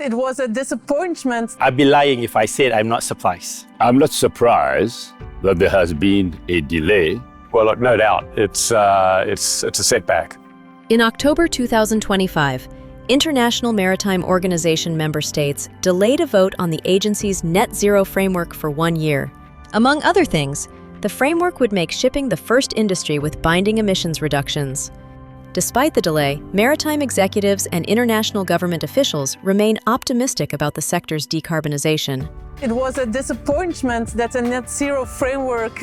It was a disappointment. I'd be lying if I said I'm not surprised. I'm not surprised that there has been a delay. Well, look, no doubt, it's a setback. In October 2025, International Maritime Organization Member States delayed a vote on the agency's net zero framework for 1 year. Among other things, the framework would make shipping the first industry with binding emissions reductions. Despite the delay, maritime executives and international government officials remain optimistic about the sector's decarbonization. It was a disappointment that the net zero framework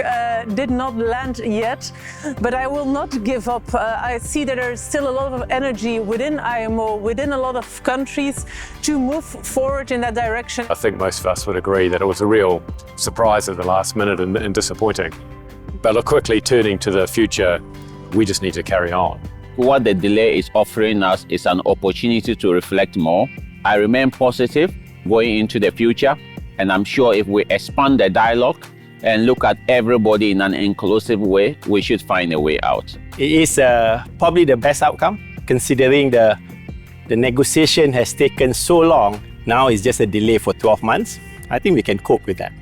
did not land yet, but I will not give up. I see that there is still a lot of energy within IMO, within a lot of countries, to move forward in that direction. I think most of us would agree that it was a real surprise at the last minute and disappointing. But look, quickly turning to the future, we just need to carry on. What the delay is offering us is an opportunity to reflect more. I remain positive going into the future, and I'm sure if we expand the dialogue and look at everybody in an inclusive way, we should find a way out. It is probably the best outcome, considering the negotiation has taken so long. Now it's just a delay for 12 months. I think we can cope with that.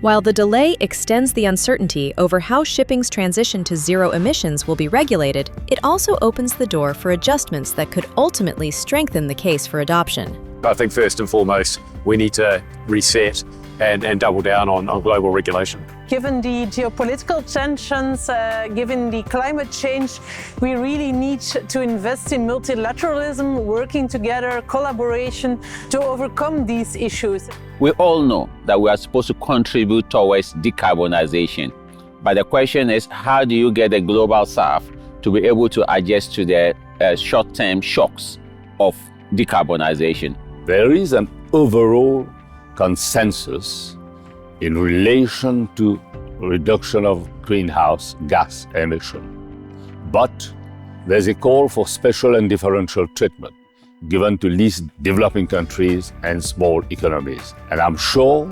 While the delay extends the uncertainty over how shipping's transition to zero emissions will be regulated, it also opens the door for adjustments that could ultimately strengthen the case for adoption. I think first and foremost, we need to reset and double down on global regulation. Given the geopolitical tensions, given the climate change, we really need to invest in multilateralism, working together, collaboration to overcome these issues. We all know that we are supposed to contribute towards decarbonization. But the question is, how do you get the global south to be able to adjust to the short-term shocks of decarbonization? There is an overall consensus in relation to reduction of greenhouse gas emission. But there's a call for special and differential treatment given to least developing countries and small economies. And I'm sure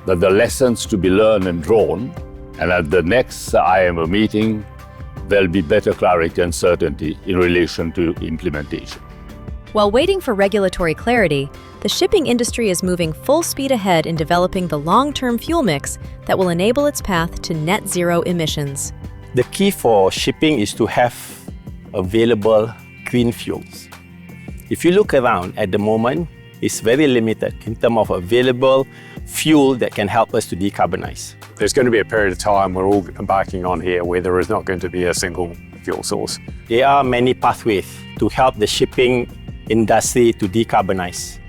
that the lessons to be learned and drawn, and at the next IMO meeting, there'll be better clarity and certainty in relation to implementation. While waiting for regulatory clarity, the shipping industry is moving full speed ahead in developing the long-term fuel mix that will enable its path to net zero emissions. The key for shipping is to have available green fuels. If you look around at the moment, it's very limited in terms of available fuel that can help us to decarbonize. There's going to be a period of time we're all embarking on here where there is not going to be a single fuel source. There are many pathways to help the shipping industry to decarbonize.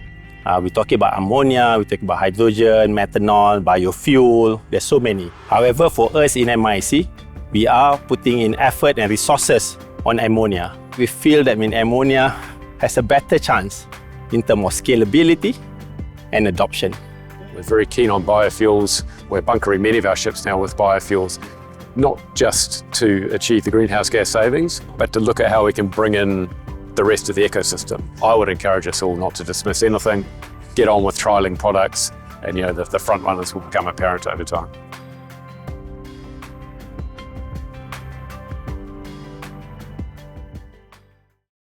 We're talking about ammonia, we're talking about hydrogen, methanol, biofuel, there's so many. However, for us in MISC, we are putting in effort and resources on ammonia. We feel that ammonia has a better chance in terms of scalability and adoption. We're very keen on biofuels. We're bunkering many of our ships now with biofuels, not just to achieve the greenhouse gas savings, but to look at how we can bring in the rest of the ecosystem. I would encourage us all not to dismiss anything, get on with trialling products, and the front runners will become apparent over time.